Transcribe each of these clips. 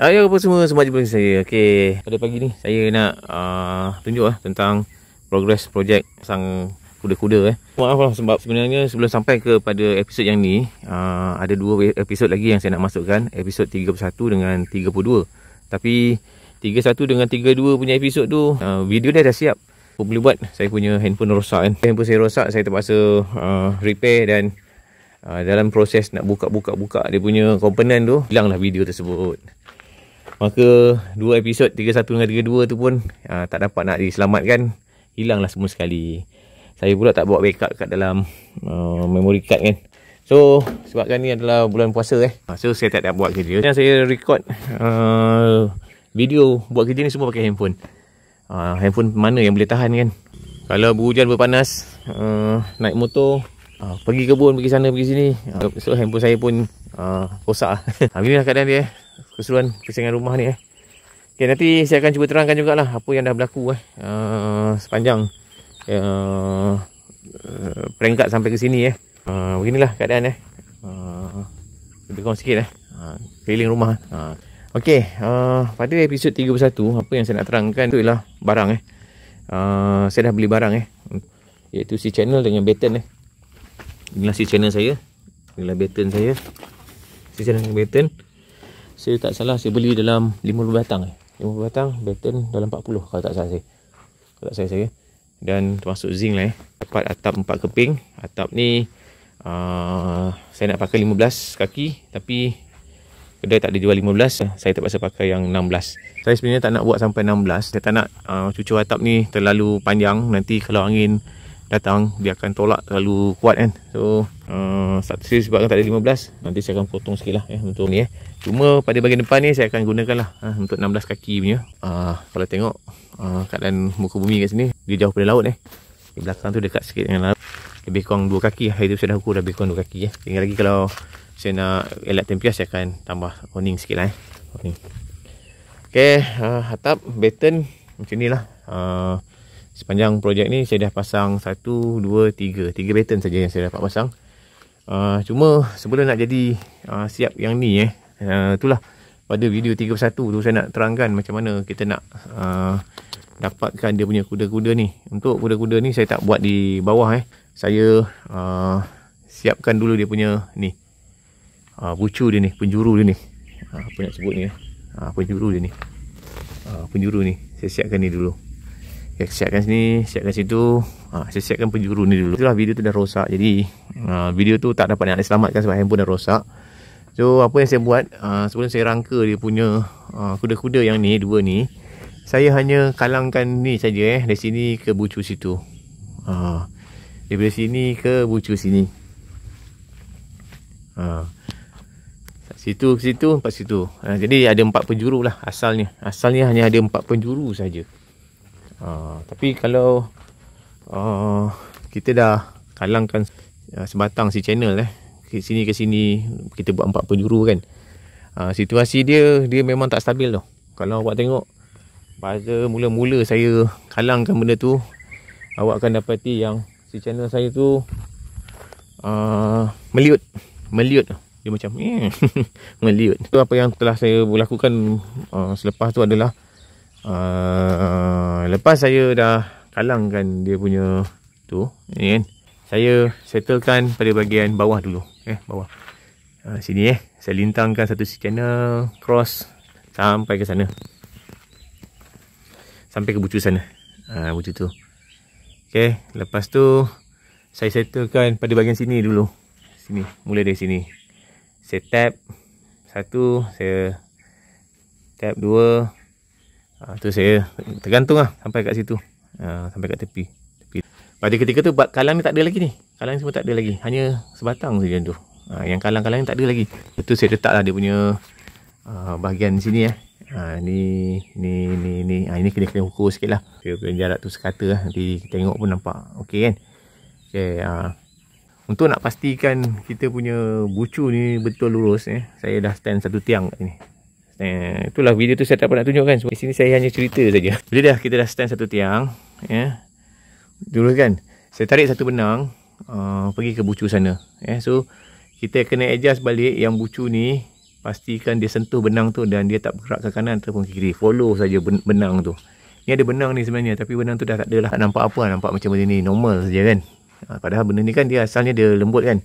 Ya apa semua jumpa dengan saya. Okey, pada pagi ni saya nak tunjuk tentang progress projek pasang kuda-kuda. Maaf lah sebab sebenarnya sebelum sampai kepada episod yang ni, ada dua episod lagi yang saya nak masukkan, episod 31 dengan 32. Tapi 31 dengan 32 punya episod tu video dia dah siap. Apa boleh buat, saya punya handphone rosak kan. Handphone saya rosak, saya terpaksa repair dan dalam proses nak buka dia punya komponen tu, hilanglah video tersebut. Maka dua episod 31 dengan 32 tu pun tak dapat nak diselamatkan, hilanglah semua sekali. Saya pula tak bawa backup kat dalam memory card kan. So sebabkan ni adalah bulan puasa so saya tak ada buat kerja. Dan saya record video buat kerja ni semua pakai handphone. Handphone mana yang boleh tahan kan. Kalau berhujan berpanas, naik motor, pergi kebun, pergi sana pergi sini, so handphone saya pun rosak. Beginilah keadaan dia, keseruan persaingan rumah ni. Okay, nanti saya akan cuba terangkan jugalah apa yang dah berlaku sepanjang peringkat sampai ke sini. Beginilah keadaan lebih kurang sikit keliling rumah. Okey, pada episod 31 apa yang saya nak terangkan tu ialah barang saya dah beli barang iaitu si channel dengan baton. Inilah si channel saya, inilah baton saya. Si channel dengan baton, saya tak salah saya beli dalam 50 batang 50 batang, baton dalam 40 kalau tak salah saya. Dan termasuk zinc lah dapat atap 4 keping. Atap ni saya nak pakai 15 kaki, tapi kedai tak ada jual 15, saya terpaksa pakai yang 16. Saya sebenarnya tak nak buat sampai 16. Saya tak nak cucur atap ni terlalu panjang, nanti kalau angin datang dia akan tolak terlalu kuat kan. So sebabkan tak ada 15, nanti saya akan potong sikit lah untuk ni Cuma pada bahagian depan ni saya akan gunakan lah untuk 16 kaki punya. Kalau tengok keadaan muka bumi kat sini, dia jauh pada laut di belakang tu dekat sikit dengan laut, lebih kurang 2 kaki. Hari tu saya dah ukur lebih kurang 2 kaki Tinggal lagi kalau saya nak elak tempias, saya akan tambah owning sikit lah Okay, atap baton macam ni lah. Sepanjang projek ni saya dah pasang 1, 2, 3 baton saja yang saya dapat pasang. Cuma sebelum nak jadi siap yang ni itulah pada video 31 tu saya nak terangkan macam mana kita nak dapatkan dia punya kuda-kuda ni. Untuk kuda-kuda ni saya tak buat di bawah Saya siapkan dulu dia punya ni bucu dia ni, penjuru dia ni. Apa nak sebut ni penjuru dia ni. Penjuru ni saya siapkan ni dulu. Siapkan sini, siapkan situ. Saya siapkan penjuru ni dulu. Itulah video tu dah rosak. Jadi video tu tak dapat nak diselamatkan sebab handphone dah rosak. So apa yang saya buat, sebelum saya rangka dia punya kuda-kuda yang ni, dua ni, saya hanya kalangkan ni saja dari sini ke bucu situ. Daripada sini ke bucu sini. Situ ke situ, empat situ. Jadi ada 4 penjuru lah asalnya. Asalnya hanya ada 4 penjuru saja. Tapi kalau kita dah kalangkan sebatang si channel ke sini kita buat 4 penjuru kan, situasi dia memang tak stabil tau. Kalau awak tengok pada mula-mula saya kalangkan benda tu, awak akan dapati yang si channel saya tu meliut dia macam meliut. Apa yang telah saya lakukan selepas tu adalah lepas saya dah kalangkan dia punya tu ni kan, saya settlekan pada bahagian bawah dulu bawah sini saya lintangkan satu si channel cross sampai ke sana, sampai ke bucu sana, bucu tu. Okay, lepas tu saya settlekan pada bahagian sini dulu. Sini, mula dari sini saya tap 1, saya tap 2, tu saya tergantung sampai kat situ, sampai kat tepi. Pada ketika tu kalang ni tak ada lagi ni. Kalang semua tak ada lagi, hanya sebatang saja tu. Yang kalang-kalang ni tak ada lagi. Itu saya letaklah dia punya bahagian sini ni. Ini kena ukur sikit lah. Saya punya jarak tu sekata nanti tengok pun nampak okey kan. Okay, untuk nak pastikan kita punya bucu ni betul lurus saya dah stand satu tiang kat sini. Itulah video tu saya tak dapat nak tunjukkan. Di sini saya hanya cerita saja. Bila kita dah stand satu tiang dulu kan, saya tarik satu benang pergi ke bucu sana. So kita kena adjust balik yang bucu ni pastikan dia sentuh benang tu dan dia tak bergerak ke kanan ataupun ke kiri. Follow saja benang tu. Ni ada benang ni sebenarnya, tapi benang tu dah tak ada lah. Tak nampak apa, nampak macam benda ni normal saja kan. Padahal benda ni kan dia asalnya dia lembut kan.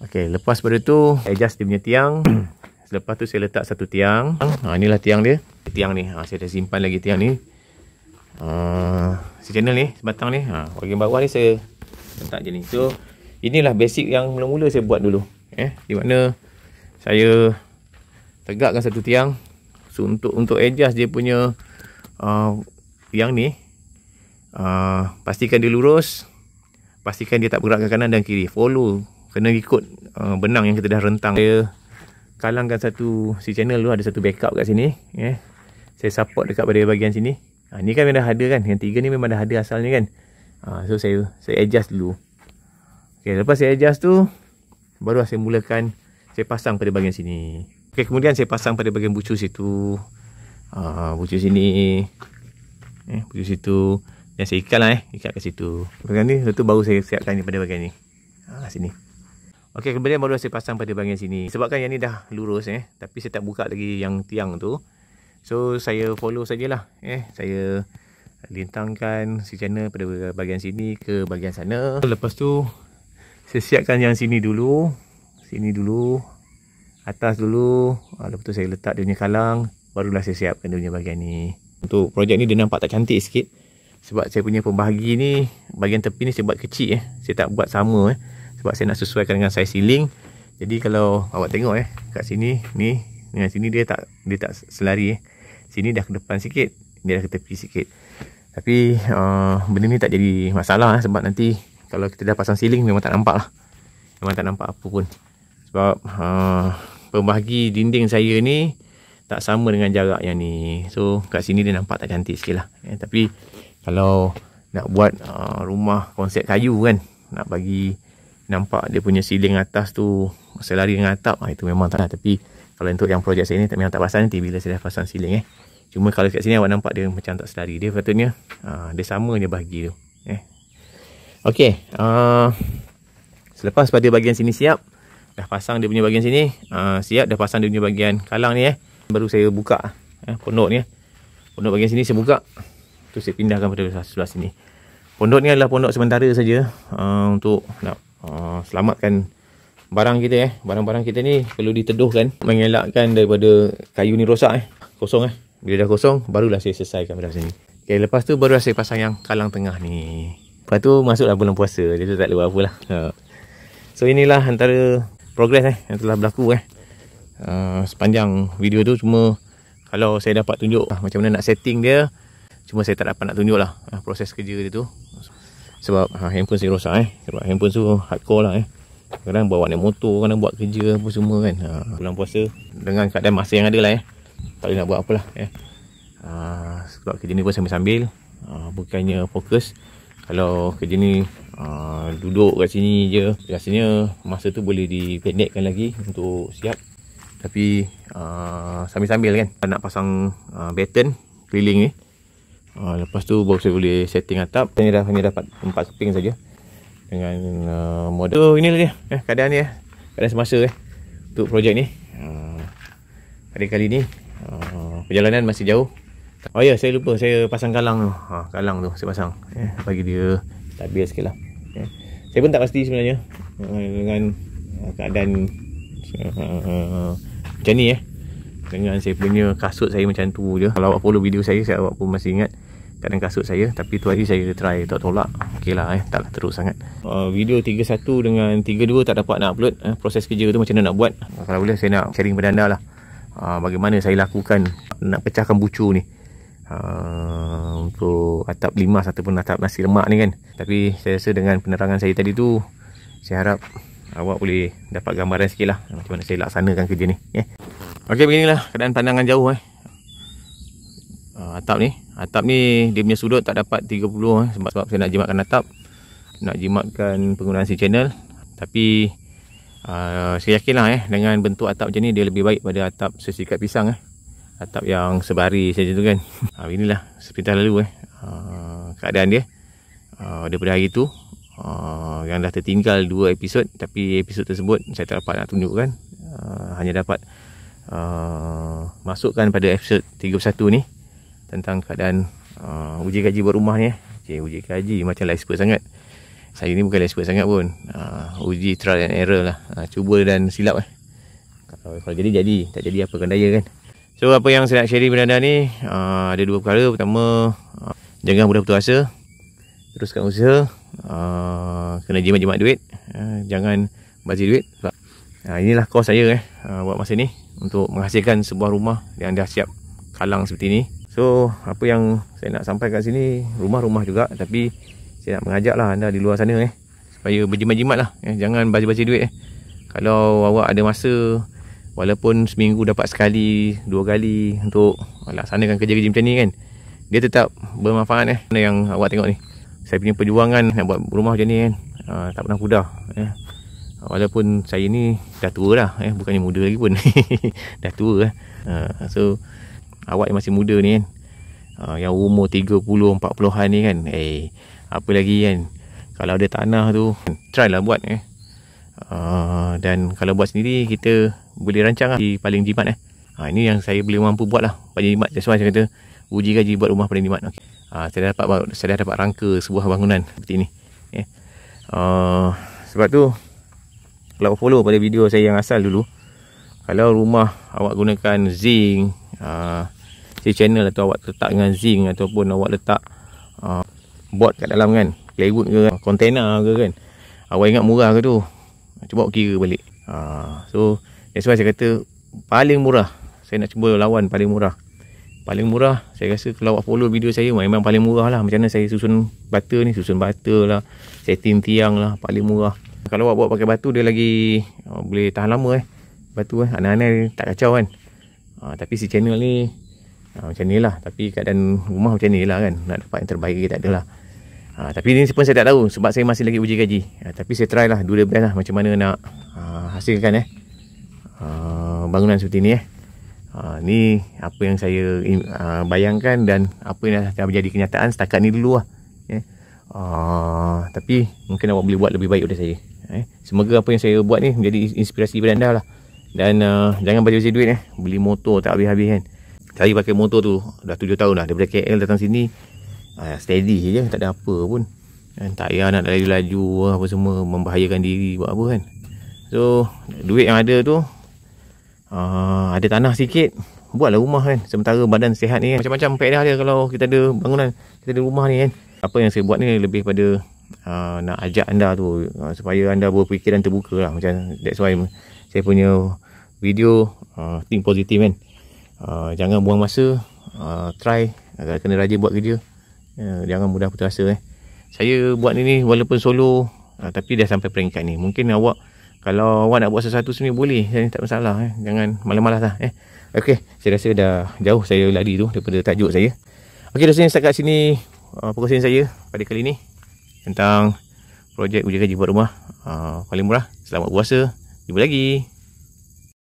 Okey, lepas pada tu adjust dia punya tiang. Selepas tu saya letak satu tiang. Inilah tiang dia. Tiang ni, saya dah simpan lagi tiang ni. Si channel ni, sebatang ni. Bahagian bawah ni saya letak je ni. So, inilah basic yang mula-mula saya buat dulu. Di mana saya tegakkan satu tiang. So, untuk adjust dia punya yang ni, pastikan dia lurus. Pastikan dia tak bergerak ke kanan dan kiri. Follow. Kena ikut benang yang kita dah rentang. Saya kalangkan satu si channel tu, ada satu backup kat sini. Saya support dekat pada bahagian sini. Ni kan memang dah ada kan. Yang tiga ni memang dah ada asalnya kan. So saya adjust dulu. Okay, lepas saya adjust tu, baru saya mulakan saya pasang pada bahagian sini. Okay, kemudian saya pasang pada bahagian bucu situ. Bucu sini. Bucu situ. Dan saya ikat lah ikat kat situ. Bahagian ni, lepas tu baru saya siapkan ni pada bahagian ni. Sini. Okey, kemudian baru saya pasang pada bahagian sini. Sebabkan yang ni dah lurus tapi saya tak buka lagi yang tiang tu. So saya follow sajalah. Saya lintangkan si channel pada bahagian sini ke bahagian sana. Lepas tu saya siapkan yang sini dulu. Sini dulu. Atas dulu. Lepas tu saya letak dia punya kalang. Barulah saya siapkan dia punya bahagian ni. Untuk projek ni dia nampak tak cantik sikit. Sebab saya punya pembahagi ni, bahagian tepi ni saya buat kecil Saya tak buat sama sebab saya nak sesuaikan dengan saiz ceiling. Jadi kalau awak tengok kat sini ni dengan sini dia tak selari Sini dah ke depan sikit, dia dah ke tepi sikit. Tapi benda ni tak jadi masalah sebab nanti kalau kita dah pasang ceiling memang tak nampak lah. Memang tak nampak apa pun. Sebab pembahagi dinding saya ni tak sama dengan jarak yang ni. So kat sini dia nampak tak cantik sikit lah. Tapi kalau nak buat rumah konsep kayu kan, nak bagi nampak dia punya ceiling atas tu selari dengan atap, itu memang tak lah. Tapi kalau untuk yang projek saya ni memang tak pasang nanti bila saya dah pasang ceiling Cuma kalau kat sini awak nampak dia macam tak selari. Dia patutnya dia sama je bahagi tu. Okey, selepas pada bahagian sini siap, dah pasang dia punya bahagian sini, siap dah pasang dia punya bahagian kalang ni baru saya buka pondok ni. Pondok bahagian sini saya buka, tu saya pindahkan pada sebelah sini. Pondok ni adalah pondok sementara saja untuk nak selamatkan barang kita barang-barang kita ni perlu diteduhkan, mengelakkan daripada kayu ni rosak kosong bila dah kosong barulah saya selesaikan pada sini. Okey, lepas tu baru saya pasang yang kalang tengah ni. Lepas tu masuklah bulan puasa, dia tu tak ada apa-apa lah. So inilah antara progres yang telah berlaku sepanjang video tu. Cuma kalau saya dapat tunjuk macam mana nak setting dia, cuma saya tak dapat nak tunjuk lah proses kerja dia tu. Sebab handphone saya rosak sebab handphone tu hardcore lah kadang bawa naik motor, kadang buat kerja apa semua kan. Bulan puasa dengan keadaan masa yang ada lah tak boleh nak buat apalah sebab kerja ni pun sambil-sambil, bukannya fokus. Kalau kerja ni duduk kat sini je, rasanya masa tu boleh dipendekkan lagi untuk siap. Tapi sambil-sambil kan nak pasang batten keliling ni. Lepas tu baru saya boleh setting atap. Saya hanya dapat 4 keping saja dengan model. So inilah dia keadaan ni keadaan semasa untuk projek ni. Pada kali ni perjalanan masih jauh. Oh ya, saya lupa saya pasang kalang tu. Kalang tu saya pasang bagi dia stabil sikit lah. Saya pun tak pasti sebenarnya dengan keadaan macam ni dengan saya punya kasut saya macam tu je. Kalau awak follow video saya awak pun masih ingat keadaan kasut saya. Tapi tu hari saya try tolak. Okey lah taklah teruk sangat. Video 31 dengan 32 tak dapat nak upload. Proses kerja tu macam mana nak buat. Kalau boleh saya nak sharing pada anda lah bagaimana saya lakukan nak pecahkan bucu ni untuk atap limas ataupun atap nasi lemak ni kan. Tapi saya rasa dengan penerangan saya tadi tu, saya harap awak boleh dapat gambaran sikit lah macam mana saya laksanakan kerja ni. Okey, beginilah keadaan pandangan jauh atap ni dia punya sudut tak dapat 30 sebab saya nak jimatkan atap, nak jimatkan penggunaan si channel. Tapi saya yakin lah dengan bentuk atap macam ni dia lebih baik pada atap sesikat pisang atap yang sebaris saja tu kan. Inilah sepintas lalu keadaan dia daripada hari tu. Yang dah tertinggal 2 episod, tapi episod tersebut saya tak dapat nak tunjukkan. Hanya dapat masukkan pada episod 31 ni tentang keadaan uji kaji buat rumah ni. Uji kaji macam lah expert sangat. Saya ni bukan expert sangat pun. Uji trial and error lah. Cuba dan silap kalau jadi, tak jadi apa kan daya kan. So apa yang saya nak share benda ni, ada dua perkara. Pertama, jangan mudah putus asa, teruskan usaha. Kena jimat-jimat duit, jangan bazir duit. Inilah kos saya buat masa ni untuk menghasilkan sebuah rumah yang dah siap kalang seperti ni. So apa yang saya nak sampai kat sini, rumah-rumah juga, tapi saya nak mengajak lah anda di luar sana supaya berjimat-jimat lah, jangan bazir-bazir duit. Kalau awak ada masa, walaupun seminggu dapat sekali, 2 kali untuk laksanakan kerja-kerja macam ni kan, dia tetap bermanfaat. Mana yang awak tengok ni, saya punya perjuangan nak buat rumah macam ni kan, tak pernah mudah. Walaupun saya ni dah tua dah, bukannya muda lagi pun. Dah tua so awak yang masih muda ni kan, yang umur 30, 40-an ni kan, apa lagi kan, kalau ada tanah tu, try lah buat. Dan kalau buat sendiri, kita boleh rancang lah paling jimat. Ini yang saya boleh mampu buat lah, paling jimat. That's why saya kata uji kaji buat rumah paling jimat. Saya dah dapat rangka sebuah bangunan seperti ni. Sebab tu, kalau follow pada video saya yang asal dulu, kalau rumah awak gunakan zinc, channel atau awak letak dengan zinc, ataupun awak letak board kat dalam kan, plywood ke, container ke kan, awak ingat murah ke tu? Cuba kira balik. So that's why saya kata paling murah, saya nak cuba lawan paling murah. Paling murah, saya rasa kalau awak follow video saya, memang paling murah lah. Macam mana saya susun bata ni, susun bata lah, setting tiang lah, paling murah. Kalau awak buat pakai batu, dia lagi boleh tahan lama batu aneh-aneh tak kacau kan. Tapi si channel ni macam ni lah. Tapi keadaan rumah macam ni lah kan, nak dapat yang terbaik ke tak adalah. Tapi ni pun saya tak tahu, sebab saya masih lagi uji kaji. Tapi saya try lah, do the best lah, macam mana nak hasilkan bangunan seperti ni. Ni apa yang saya bayangkan dan apa yang dah menjadi kenyataan setakat ni dulu lah. Tapi mungkin awak boleh buat lebih baik daripada saya. Semoga apa yang saya buat ni menjadi inspirasi kepada anda lah. Dan jangan bazir duit beli motor tak habis-habis kan. Saya pakai motor tu dah 7 tahun dah, daripada KL datang sini steady je, tak ada apa pun. Tak payah nak laju-laju apa semua, membahayakan diri buat apa kan. So duit yang ada tu, ada tanah sikit, buatlah rumah kan. Sementara badan sihat ni kan, macam-macam faedah dia kalau kita ada bangunan, kita ada rumah ni kan. Apa yang saya buat ni lebih pada nak ajak anda tu, supaya anda berfikiran terbuka lah. Macam that's why saya punya video think positif kan. Jangan buang masa, try, kena rajin buat kerja, jangan mudah putus asa. Saya buat ni walaupun solo, tapi dah sampai peringkat ni. Mungkin awak, kalau awak nak buat sesuatu sendiri boleh, tak masalah. Jangan malas-malas lah. Okey, saya rasa dah jauh saya lari tu daripada tajuk saya. Okey, dosen setakat sini perkongsian saya pada kali ni tentang projek uji kaji buat rumah paling murah. Selamat puasa, jumpa lagi.